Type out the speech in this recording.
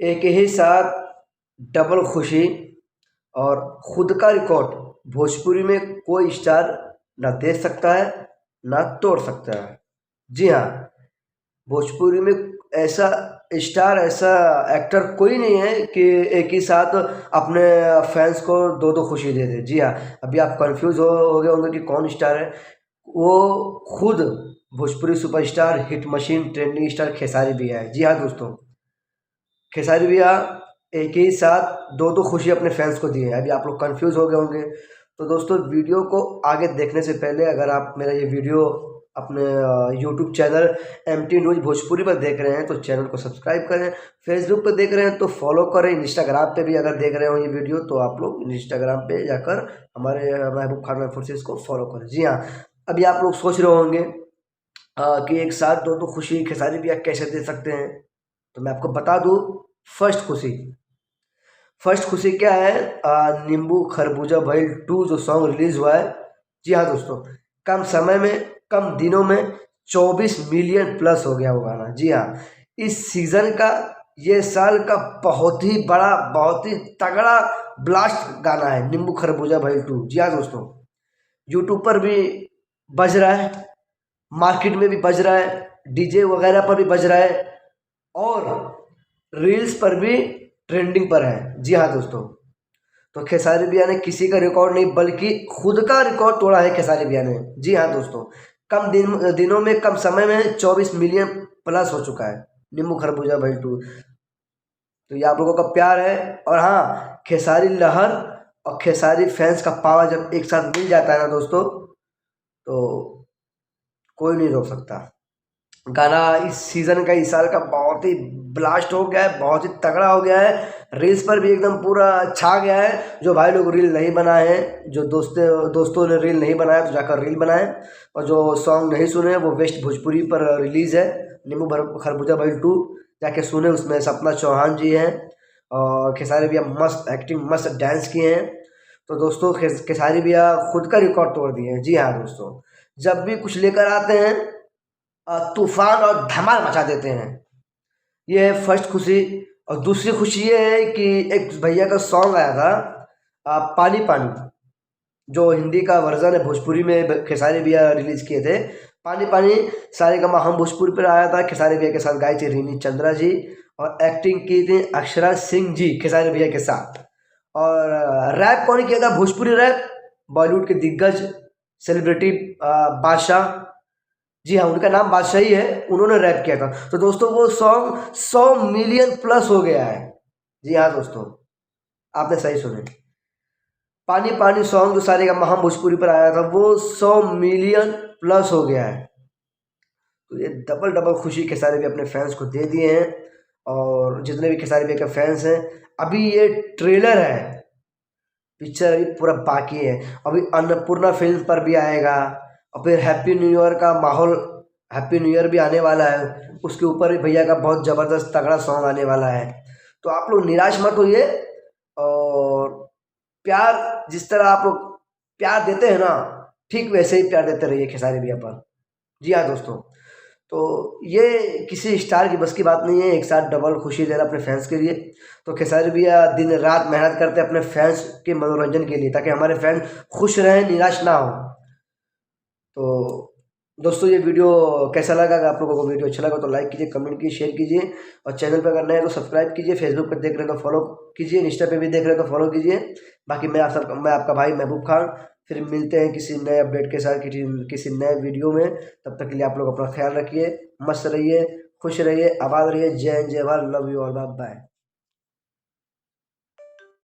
एक ही साथ डबल खुशी और खुद का रिकॉर्ड भोजपुरी में कोई स्टार ना दे सकता है ना तोड़ सकता है। जी हाँ, भोजपुरी में ऐसा स्टार, ऐसा एक्टर कोई नहीं है कि एक ही साथ अपने फैंस को दो दो खुशी दे दे। जी हाँ, अभी आप कंफ्यूज हो गए होंगे कि कौन स्टार है। वो खुद Bhojpuri superstar, hit machine, trending star Khesari भैया है। जी हाँ दोस्तों, खेसारी भैया एक ही साथ दो दो खुशी अपने फैंस को दिए हैं। अभी आप लोग कंफ्यूज हो गए होंगे। तो दोस्तों, वीडियो को आगे देखने से पहले अगर आप मेरा ये वीडियो अपने YouTube channel MT news Bhojpuri पर देख रहे हैं तो चैनल को सब्सक्राइब करें। फेसबुक पर देख रहे हैं तो फॉलो करें। इंस्टाग्राम पे भी अगर देख रहे हो ये वीडियो तो आप लोग इंस्टाग्राम पे जाकर हमारे महबूब खान फोर्सेस को फॉलो करें। जी हाँ, अभी आप लोग सोच रहे होंगे कि एक साथ दो दो खुशी खेसारी भैया कैसे दे सकते हैं। तो मैं आपको बता दूं, फर्स्ट खुशी फर्स्ट खुशी क्या है, नींबू खरबूजा भइल 2 जो सॉन्ग रिलीज हुआ है। जी हाँ दोस्तों, कम समय में, कम दिनों में 24 मिलियन प्लस हो गया वो गाना। जी हाँ, इस सीजन का, ये साल का बहुत ही बड़ा, बहुत ही तगड़ा ब्लास्ट गाना है नींबू खरबूजा भइल 2। जी हाँ दोस्तों, यूट्यूब पर भी बज रहा है, मार्केट में भी बज रहा है, डीजे वगैरह पर भी बज रहा है और रील्स पर भी ट्रेंडिंग पर है। जी हाँ दोस्तों, तो खेसारी भैया ने किसी का रिकॉर्ड नहीं बल्कि खुद का रिकॉर्ड तोड़ा है खेसारी भैया ने। जी हाँ दोस्तों, दिनों में, कम समय में 24 मिलियन प्लस हो चुका है नींबू खरबूजा भइल 2। तो ये आप लोगों का प्यार है। और हाँ, खेसारी लहर और खेसारी फैंस का पावर जब एक साथ मिल जाता है ना दोस्तों, तो कोई नहीं रोक सकता। गाना इस सीज़न का, इस साल का बहुत ही ब्लास्ट हो गया है, बहुत ही तगड़ा हो गया है। रील्स पर भी एकदम पूरा छा गया है। जो भाई लोग रील नहीं बनाए हैं, जो दोस्तों ने रील नहीं बनाया तो जाकर रील बनाएं, और जो सॉन्ग नहीं सुने वो वेस्ट भोजपुरी पर रिलीज़ है नींबू खरबूजा भइल 2, जाके सुने। उसमें सपना चौहान जी हैं और खेसारी भैया मस्त एक्टिंग, मस्त डांस किए हैं। तो दोस्तों, खेसारी भैया खुद का रिकॉर्ड तोड़ दिए हैं। जी हाँ दोस्तों, जब भी कुछ लेकर आते हैं तूफान और धमाल मचा देते हैं। ये है फर्स्ट खुशी। और दूसरी खुशी ये है कि एक भैया का सॉन्ग आया था पानी पानी, जो हिंदी का वर्जन है, भोजपुरी में खेसारी भैया रिलीज किए थे। पानी पानी सारेगामा हम भोजपुरी पर आया था, खेसारी भैया के साथ गाई थी रीनी चंद्रा जी और एक्टिंग की थी अक्षरा सिंह जी खेसारी भैया के साथ। और रैप कौन किया था? भोजपुरी रैप बॉलीवुड के दिग्गज सेलिब्रिटी बादशाह। जी हाँ, उनका नाम बादशाह ही है, उन्होंने रैप किया था। तो दोस्तों, वो सॉन्ग 100 मिलियन प्लस हो गया है। जी हाँ दोस्तों, आपने सही सुने। पानी पानी सॉन्ग जो सारेगामा हम भोजपुरी पर आया था वो 100 मिलियन प्लस हो गया है। तो ये डबल डबल खुशी खेसारी भैया अपने फैंस को दे दिए हैं। और जितने भी खेसारी भैया के फैंस हैं, अभी ये ट्रेलर है, पिक्चर अभी पूरा बाकी है। अभी अन्नपूर्णा फिल्म पर भी आएगा और फिर हैप्पी न्यू ईयर का माहौल, हैप्पी न्यू ईयर भी आने वाला है, उसके ऊपर भी भैया का बहुत ज़बरदस्त तगड़ा सॉन्ग आने वाला है। तो आप लोग निराश मत होइए। और प्यार, जिस तरह आप लोग प्यार देते हैं ना, ठीक वैसे ही प्यार देते रहिए खेसारी भैया पर। जी हाँ दोस्तों, तो ये किसी स्टार की बस की बात नहीं है एक साथ डबल खुशी देना अपने फैंस के लिए। तो खेसारी भैया दिन रात मेहनत करते हैं अपने फैंस के मनोरंजन के लिए, ताकि हमारे फैंस खुश रहें, निराश ना हो। तो दोस्तों, ये वीडियो कैसा लगा? अगर आप लोगों को वीडियो अच्छा लगा तो लाइक कीजिए, कमेंट कीजिए, शेयर कीजिए। और चैनल पर अगर नए हैं तो सब्सक्राइब कीजिए। फेसबुक पर देख रहे हैं तो फॉलो कीजिए, इंस्टा पे भी देख रहे हैं तो फॉलो कीजिए। बाकी मैं आपका भाई महबूब खान। फिर मिलते हैं किसी नए अपडेट के साथ, किसी नए वीडियो में। तब तक के लिए आप लोग अपना ख्याल रखिए, मस्त रहिए, खुश रहिए, आबाद रहिए। जय हिंद, जय Bharat, love you all, bye bye.